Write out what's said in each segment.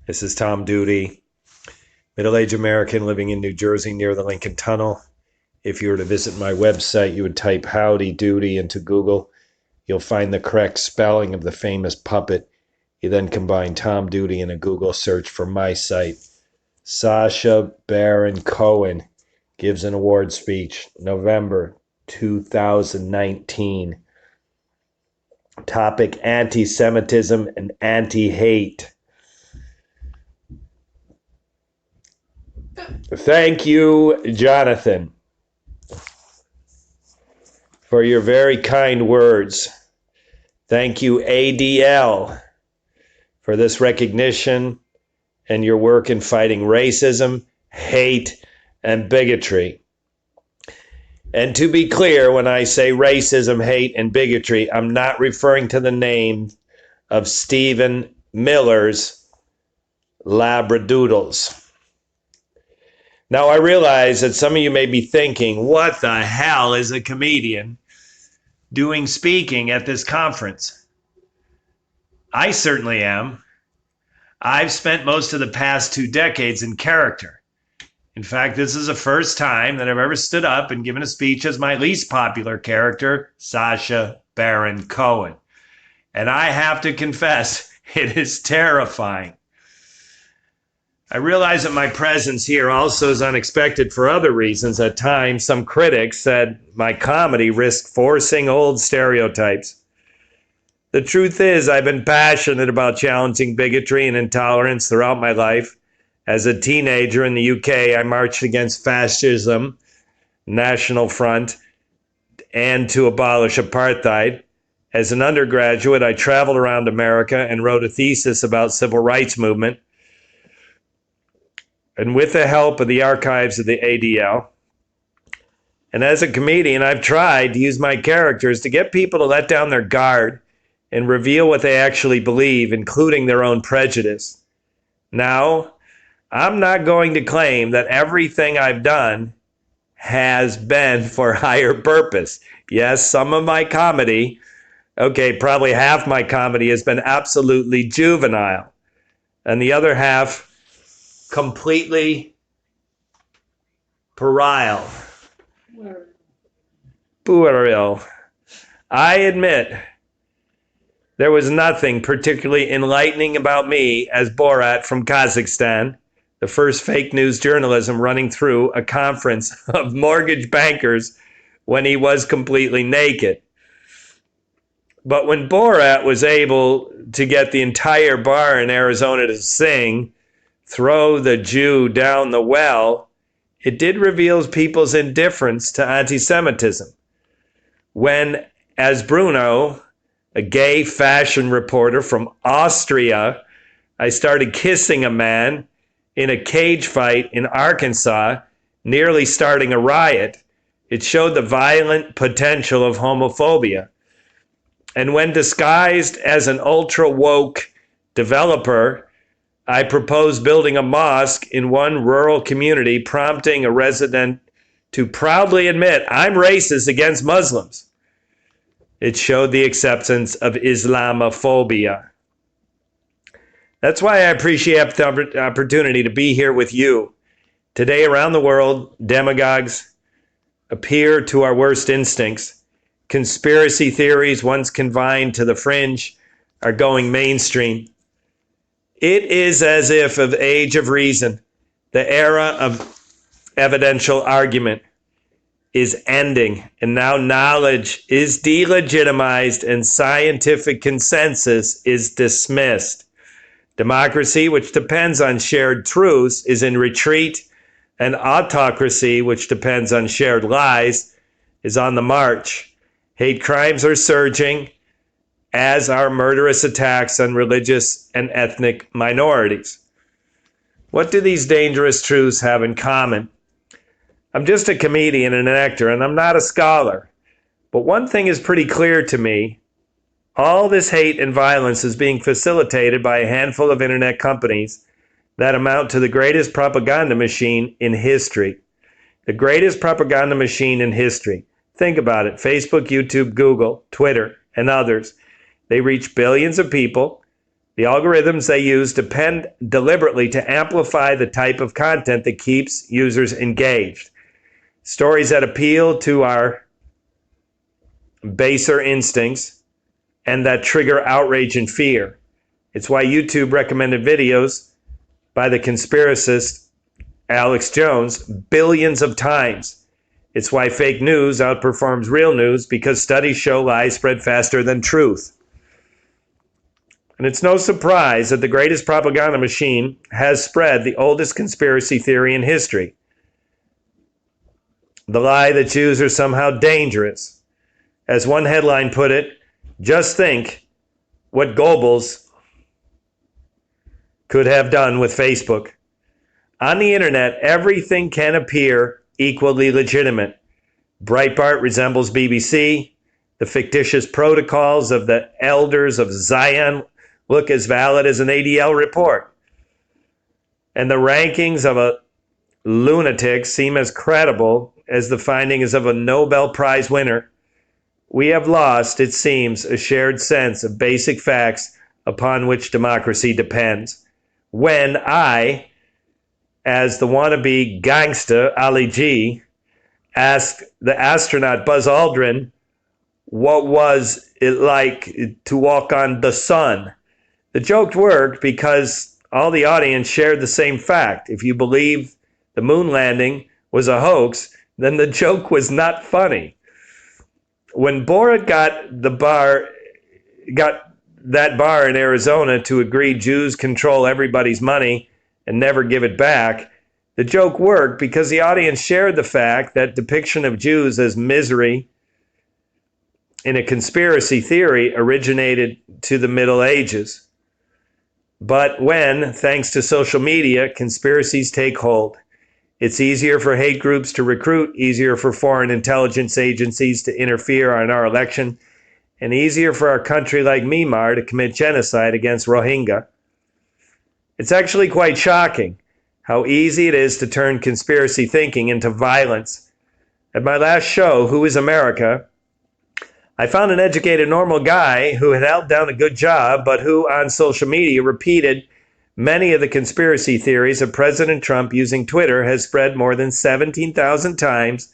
This is Tom Duty, middle-aged American living in New Jersey near the Lincoln Tunnel. If you were to visit my website, you would type Howdy Doody into Google. You'll find the correct spelling of the famous puppet. You then combine Tom Duty in a Google search for my site. Sacha Baron Cohen gives an award speech, November 2019. Topic: anti-Semitism and anti-hate. Thank you, Jonathan, for your very kind words. Thank you, ADL, for this recognition and your work in fighting racism, hate, and bigotry. And to be clear, when I say racism, hate, and bigotry, I'm not referring to the name of Stephen Miller's Labradoodles. Now, I realize that some of you may be thinking, what the hell is a comedian doing speaking at this conference? I certainly am. I've spent most of the past 2 decades in character. In fact, this is the first time that I've ever stood up and given a speech as my least popular character, Sacha Baron Cohen. And I have to confess, it is terrifying. I realize that my presence here also is unexpected for other reasons. At times, some critics said my comedy risked forcing old stereotypes. The truth is, I've been passionate about challenging bigotry and intolerance throughout my life. As a teenager in the UK, I marched against fascism, National Front, and to abolish apartheid. As an undergraduate, I traveled around America and wrote a thesis about civil rights movement. And with the help of the archives of the ADL, and as a comedian, I've tried to use my characters to get people to let down their guard and reveal what they actually believe, including their own prejudice. Now, I'm not going to claim that everything I've done has been for higher purpose. Yes, some of my comedy, probably half my comedy has been absolutely juvenile, and the other half completely puerile. Puerile. I admit there was nothing particularly enlightening about me as Borat from Kazakhstan, the first fake news journalism running through a conference of mortgage bankers when he was completely naked. But when Borat was able to get the entire bar in Arizona to sing "Throw the Jew Down the Well," it did reveal people's indifference to anti-Semitism. When, as Bruno, a gay fashion reporter from Austria, I started kissing a man in a cage fight in Arkansas, nearly starting a riot, it showed the violent potential of homophobia. And when disguised as an ultra-woke developer, I proposed building a mosque in one rural community, prompting a resident to proudly admit, "I'm racist against Muslims." It showed the acceptance of Islamophobia. That's why I appreciate the opportunity to be here with you. Today around the world, demagogues appear to our worst instincts. Conspiracy theories, once confined to the fringe, are going mainstream. It is as if of age of reason, the era of evidential argument is ending, and now knowledge is delegitimized and scientific consensus is dismissed. Democracy, which depends on shared truths, is in retreat, and autocracy, which depends on shared lies, is on the march. Hate crimes are surging, as are murderous attacks on religious and ethnic minorities. What do these dangerous truths have in common? I'm just a comedian and an actor, and I'm not a scholar. But one thing is pretty clear to me. All this hate and violence is being facilitated by a handful of internet companies that amount to the greatest propaganda machine in history. The greatest propaganda machine in history. Think about it. Facebook, YouTube, Google, Twitter, and others. They reach billions of people. The algorithms they use depend deliberately to amplify the type of content that keeps users engaged. Stories that appeal to our baser instincts and that trigger outrage and fear. It's why YouTube recommended videos by the conspiracist Alex Jones billions of times. It's why fake news outperforms real news, because studies show lies spread faster than truth. And it's no surprise that the greatest propaganda machine has spread the oldest conspiracy theory in history. The lie that Jews are somehow dangerous. As one headline put it, just think what Goebbels could have done with Facebook. On the internet, everything can appear equally legitimate. Breitbart resembles BBC. The fictitious protocols of the elders of Zion look as valid as an ADL report. And the rankings of a lunatic seem as credible as the findings of a Nobel Prize winner. We have lost, it seems, a shared sense of basic facts upon which democracy depends. When I, as the wannabe gangster Ali G, asked the astronaut Buzz Aldrin, what was it like to walk on the sun? The joke worked because all the audience shared the same fact. If you believe the moon landing was a hoax, then the joke was not funny. When Borat got that bar in Arizona to agree Jews control everybody's money and never give it back, the joke worked because the audience shared the fact that depiction of Jews as misery in a conspiracy theory originated to the Middle Ages. But when, thanks to social media, conspiracies take hold, it's easier for hate groups to recruit, easier for foreign intelligence agencies to interfere on our election, and easier for our country like Myanmar to commit genocide against Rohingya. It's actually quite shocking how easy it is to turn conspiracy thinking into violence. At my last show, Who is America?, I found an educated, normal guy who had held down a good job, but who on social media repeated many of the conspiracy theories of President Trump using Twitter has spread more than 17,000 times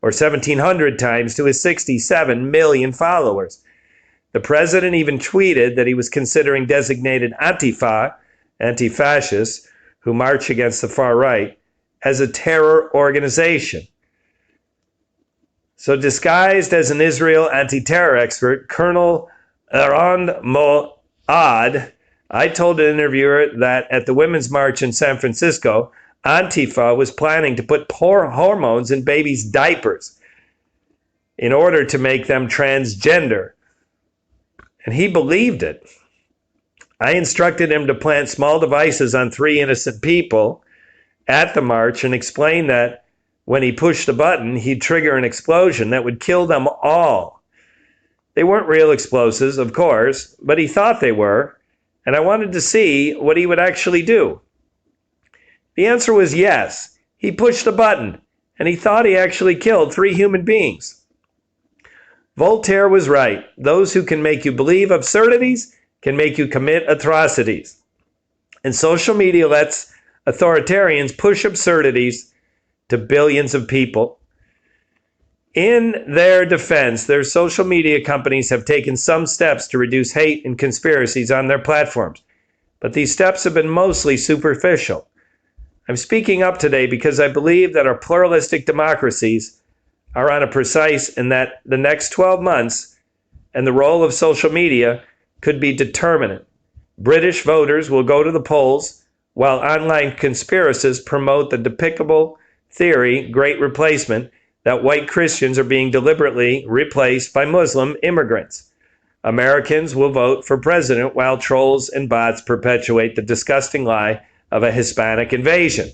or 1,700 times to his 67 million followers. The president even tweeted that he was considering designated Antifa, anti-fascists, who march against the far right, as a terror organization. So disguised as an Israel anti-terror expert, Colonel Aaron Moad, I told an interviewer that at the Women's March in San Francisco, Antifa was planning to put poor hormones in babies' diapers in order to make them transgender. And he believed it. I instructed him to plant small devices on 3 innocent people at the march and explained that when he pushed the button, he'd trigger an explosion that would kill them all. They weren't real explosives, of course, but he thought they were, and I wanted to see what he would actually do. The answer was yes. He pushed the button, and he thought he actually killed 3 human beings. Voltaire was right. Those who can make you believe absurdities can make you commit atrocities. And social media lets authoritarians push absurdities to billions of people. In their defense, their social media companies have taken some steps to reduce hate and conspiracies on their platforms, but these steps have been mostly superficial. I'm speaking up today because I believe that our pluralistic democracies are on a precise and that the next 12 months and the role of social media could be determinant. British voters will go to the polls while online conspiracists promote the despicable theory, Great Replacement, that white Christians are being deliberately replaced by Muslim immigrants. Americans will vote for president while trolls and bots perpetuate the disgusting lie of a Hispanic invasion.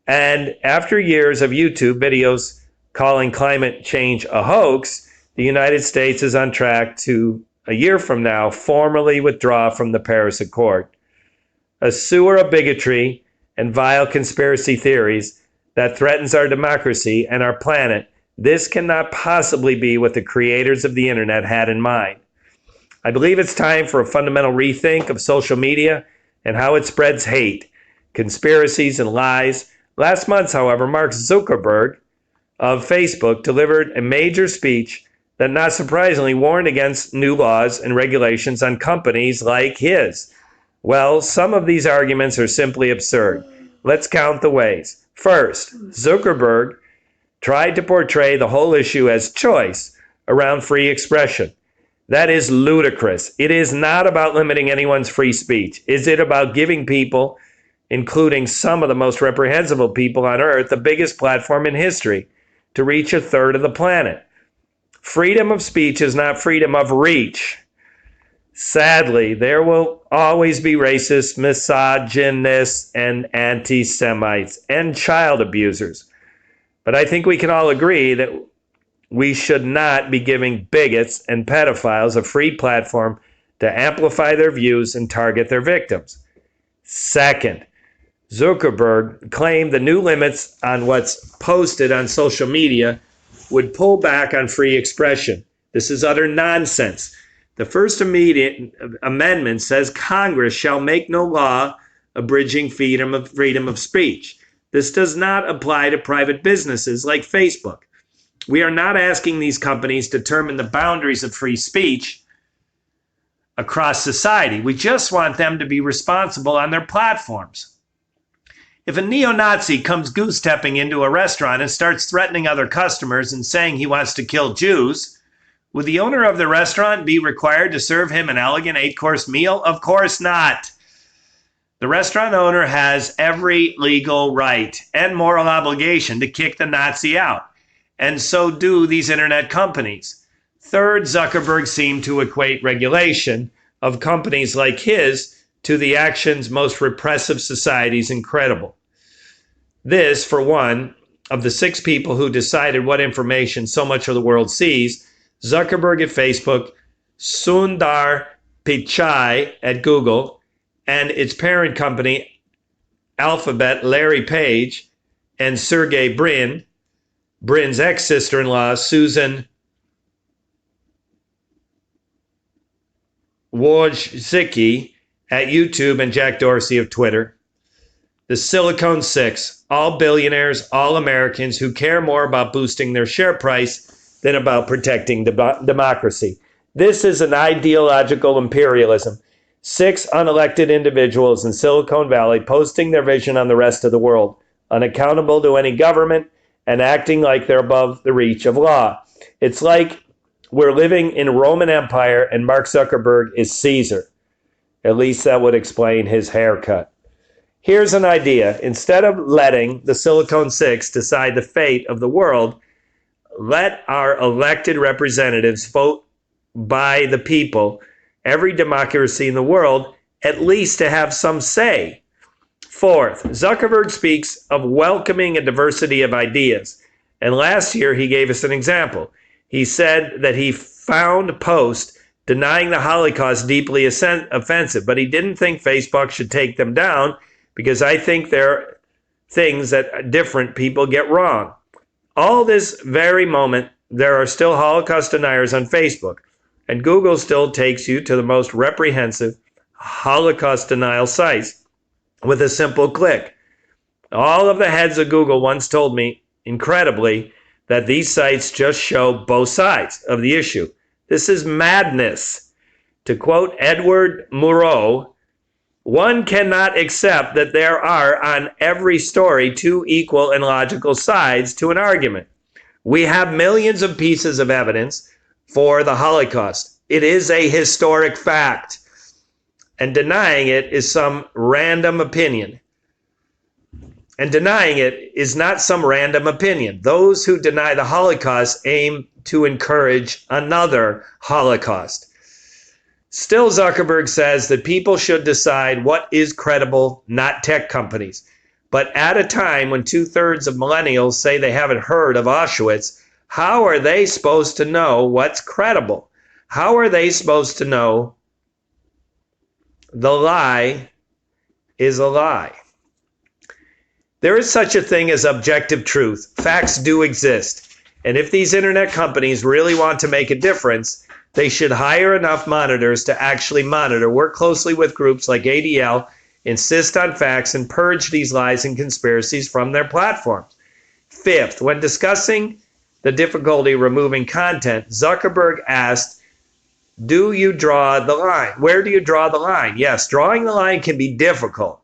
And after years of YouTube videos calling climate change a hoax, the United States is on track to, a year from now, formally withdraw from the Paris Accord. A sewer of bigotry and vile conspiracy theories that threatens our democracy and our planet. This cannot possibly be what the creators of the internet had in mind. I believe it's time for a fundamental rethink of social media and how it spreads hate, conspiracies, and lies. Last month, however, Mark Zuckerberg of Facebook delivered a major speech that, not surprisingly, warned against new laws and regulations on companies like his. Well, some of these arguments are simply absurd. Let's count the ways. First, Zuckerberg tried to portray the whole issue as choice around free expression. That is ludicrous. It is not about limiting anyone's free speech. Is it about giving people, including some of the most reprehensible people on earth, the biggest platform in history to reach a third of the planet? Freedom of speech is not freedom of reach. Sadly, there will always be racists, misogynists, and anti-Semites, and child abusers. But I think we can all agree that we should not be giving bigots and pedophiles a free platform to amplify their views and target their victims. Second, Zuckerberg claimed the new limits on what's posted on social media would pull back on free expression. This is utter nonsense. The First Amendment says Congress shall make no law abridging freedom of speech. This does not apply to private businesses like Facebook. We are not asking these companies to determine the boundaries of free speech across society. We just want them to be responsible on their platforms. If a neo-Nazi comes goose-stepping into a restaurant and starts threatening other customers and saying he wants to kill Jews, would the owner of the restaurant be required to serve him an elegant 8-course meal? Of course not. The restaurant owner has every legal right and moral obligation to kick the Nazi out, and so do these internet companies. Third, Zuckerberg seemed to equate regulation of companies like his to the actions most repressive societies incredible. This, for one, of the 6 people who decided what information so much of the world sees, Zuckerberg at Facebook, Sundar Pichai at Google, and its parent company, Alphabet, Larry Page, and Sergey Brin, Brin's ex-sister-in-law, Susan Wojcicki at YouTube, and Jack Dorsey of Twitter. The Silicon Six, all billionaires, all Americans who care more about boosting their share price than about protecting democracy. This is an ideological imperialism. 6 unelected individuals in Silicon Valley posting their vision on the rest of the world, unaccountable to any government and acting like they're above the reach of law. It's like we're living in Roman Empire and Mark Zuckerberg is Caesar. At least that would explain his haircut. Here's an idea. Instead of letting the Silicon Six decide the fate of the world, let our elected representatives vote by the people, every democracy in the world, at least to have some say. Fourth, Zuckerberg speaks of welcoming a diversity of ideas. And last year, he gave us an example. He said that he found a post denying the Holocaust deeply offensive, but he didn't think Facebook should take them down because I think there are things that different people get wrong. All this very moment, there are still Holocaust deniers on Facebook, and Google still takes you to the most reprehensive Holocaust denial sites with a simple click. All of the heads of Google once told me, incredibly, that these sites just show both sides of the issue. This is madness. To quote Edward Murrow, one cannot accept that there are on every story 2 equal and logical sides to an argument. We have millions of pieces of evidence for the Holocaust. It is a historic fact, and denying it is some random opinion. And denying it is not some random opinion. Those who deny the Holocaust aim to encourage another Holocaust. Still, Zuckerberg says that people should decide what is credible, not tech companies. But at a time when 2/3 of millennials say they haven't heard of Auschwitz, how are they supposed to know what's credible? How are they supposed to know the lie is a lie? There is such a thing as objective truth. Facts do exist. And if these internet companies really want to make a difference, They should hire enough monitors to actually monitor, work closely with groups like ADL, insist on facts, and purge these lies and conspiracies from their platforms. Fifth, when discussing the difficulty removing content, Zuckerberg asked, do you draw the line? Where do you draw the line? Yes, drawing the line can be difficult.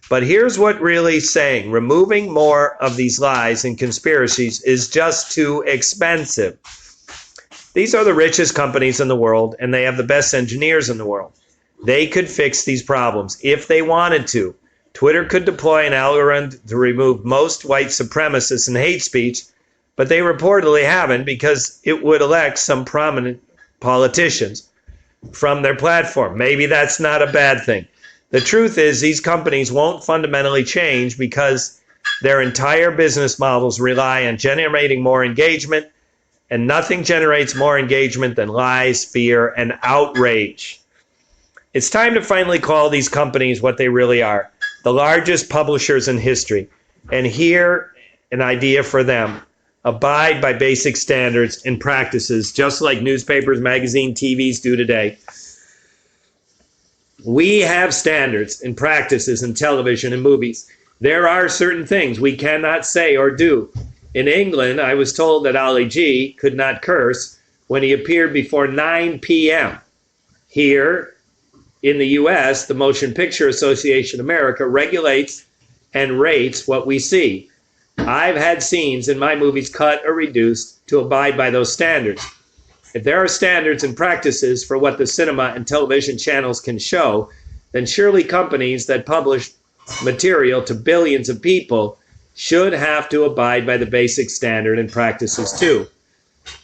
But here's what really saying. Removing more of these lies and conspiracies is just too expensive. These are the richest companies in the world, and they have the best engineers in the world. They could fix these problems if they wanted to. Twitter could deploy an algorithm to remove most white supremacists and hate speech, but they reportedly haven't because it would elect some prominent politicians from their platform. Maybe that's not a bad thing. The truth is these companies won't fundamentally change because their entire business models rely on generating more engagement, and nothing generates more engagement than lies, fear, and outrage. It's time to finally call these companies what they really are, the largest publishers in history. And here, an idea for them. Abide by basic standards and practices, just like newspapers, magazines, TVs do today. We have standards and practices in television and movies. There are certain things we cannot say or do. In England, I was told that Ali G could not curse when he appeared before 9 p.m. Here in the U.S., the Motion Picture Association of America regulates and rates what we see. I've had scenes in my movies cut or reduced to abide by those standards. If there are standards and practices for what the cinema and television channels can show, then surely companies that publish material to billions of people should have to abide by the basic standard and practices too.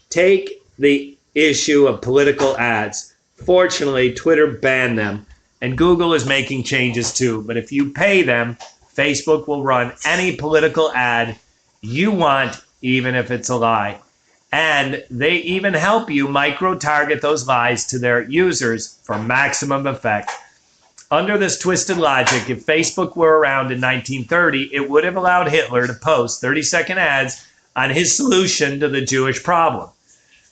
Take the issue of political ads. Fortunately, Twitter banned them, and Google is making changes too. But if you pay them, Facebook will run any political ad you want, even if it's a lie. And they even help you micro-target those lies to their users for maximum effect. Under this twisted logic, if Facebook were around in 1930, it would have allowed Hitler to post 30-second ads on his solution to the Jewish problem.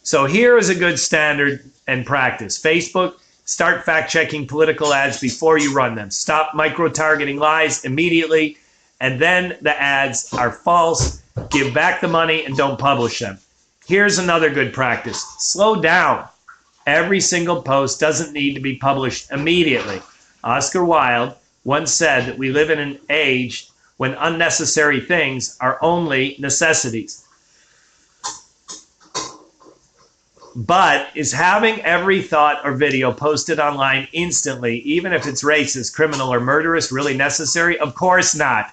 So here is a good standard and practice. Facebook, start fact-checking political ads before you run them. Stop micro-targeting lies immediately, and then the ads are false. Give back the money and don't publish them. Here's another good practice. Slow down. Every single post doesn't need to be published immediately. Oscar Wilde once said that we live in an age when unnecessary things are only necessities. But is having every thought or video posted online instantly, even if it's racist, criminal, or murderous, really necessary? Of course not.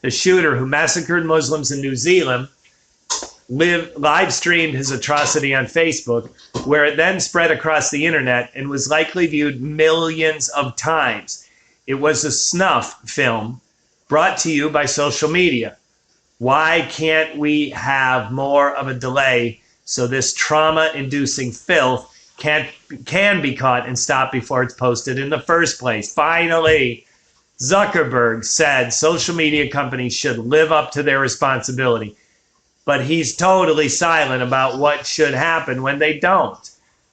The shooter who massacred Muslims in New Zealand live streamed his atrocity on Facebook, where it then spread across the internet and was likely viewed millions of times. It was a snuff film brought to you by social media. Why can't we have more of a delay so this trauma-inducing filth can be caught and stopped before it's posted in the first place? Finally, Zuckerberg said social media companies should live up to their responsibility. But he's totally silent about what should happen when they don't.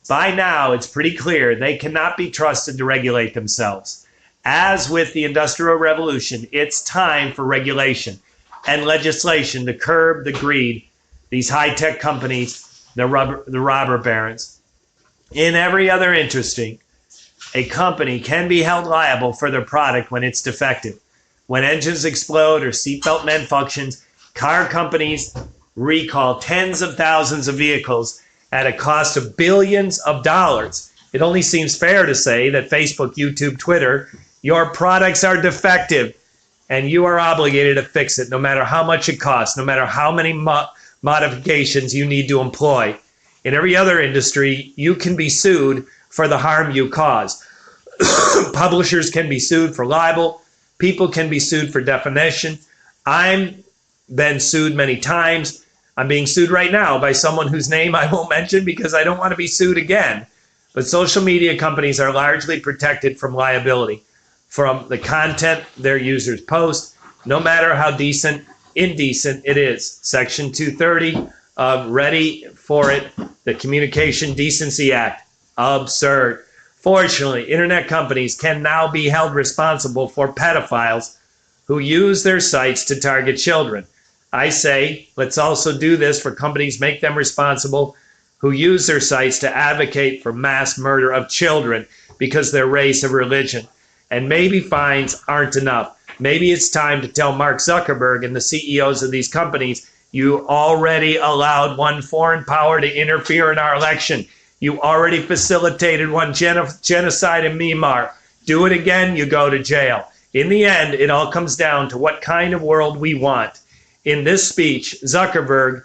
By now, it's pretty clear they cannot be trusted to regulate themselves. As with the Industrial Revolution, it's time for regulation and legislation to curb the greed, these high-tech companies, the robber barons. In every other industry, a company can be held liable for their product when it's defective. When engines explode or seatbelt malfunctions, car companies recall tens of thousands of vehicles at a cost of billions of dollars. It only seems fair to say that Facebook, YouTube, Twitter, your products are defective and you are obligated to fix it no matter how much it costs, no matter how many modifications you need to employ. In every other industry, you can be sued for the harm you cause. Publishers can be sued for libel. People can be sued for defamation. I'm been sued many times. I'm being sued right now by someone whose name I won't mention because I don't want to be sued again. But social media companies are largely protected from liability from the content their users post, no matter how indecent it is. Section 230 of Ready for It, the Communication Decency Act. Absurd. Fortunately, internet companies can now be held responsible for pedophiles who use their sites to target children. I say, let's also do this for companies, make them responsible who use their sites to advocate for mass murder of children because of their race or religion. And maybe fines aren't enough. Maybe it's time to tell Mark Zuckerberg and the CEOs of these companies, you already allowed one foreign power to interfere in our election. You already facilitated one genocide in Myanmar. Do it again, you go to jail. In the end, it all comes down to what kind of world we want. In this speech, Zuckerberg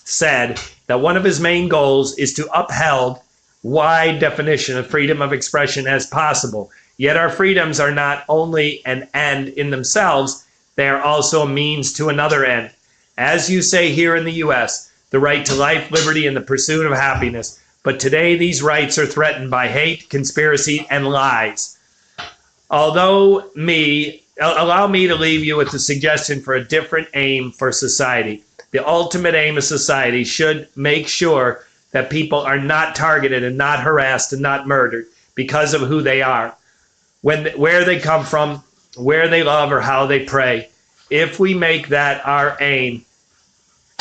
said that one of his main goals is to uphold wide definition of freedom of expression as possible. Yet our freedoms are not only an end in themselves, they are also a means to another end. As you say here in the US, the right to life, liberty, and the pursuit of happiness. But today these rights are threatened by hate, conspiracy, and lies. Allow me to leave you with a suggestion for a different aim for society. The ultimate aim of society should make sure that people are not targeted and not harassed and not murdered because of who they are, where they come from, where they love, or how they pray. If we make that our aim,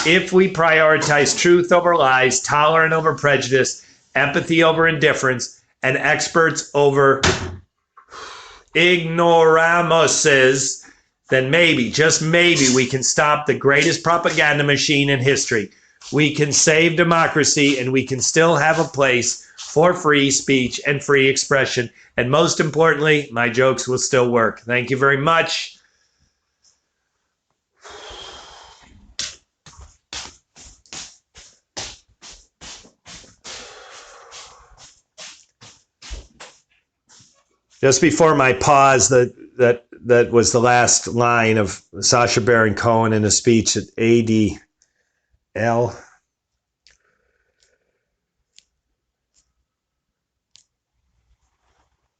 if we prioritize truth over lies, tolerance over prejudice, empathy over indifference, and experts over ignoramuses, then maybe, just maybe, we can stop the greatest propaganda machine in history. We can save democracy, and we can still have a place for free speech and free expression. And most importantly, my jokes will still work. Thank you very much. Just before my pause, that was the last line of Sacha Baron Cohen in a speech at ADL.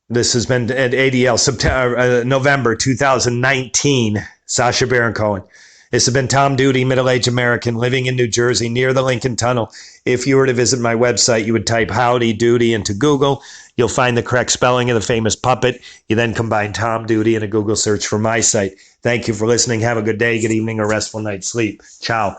This has been at ADL, November 2019, Sacha Baron Cohen. This has been Tom Duty, middle-aged American, living in New Jersey near the Lincoln Tunnel. If you were to visit my website, you would type Howdy Doody into Google. You'll find the correct spelling of the famous puppet. You then combine Tom Duty in a Google search for my site. Thank you for listening. Have a good day, good evening, or restful night's sleep. Ciao.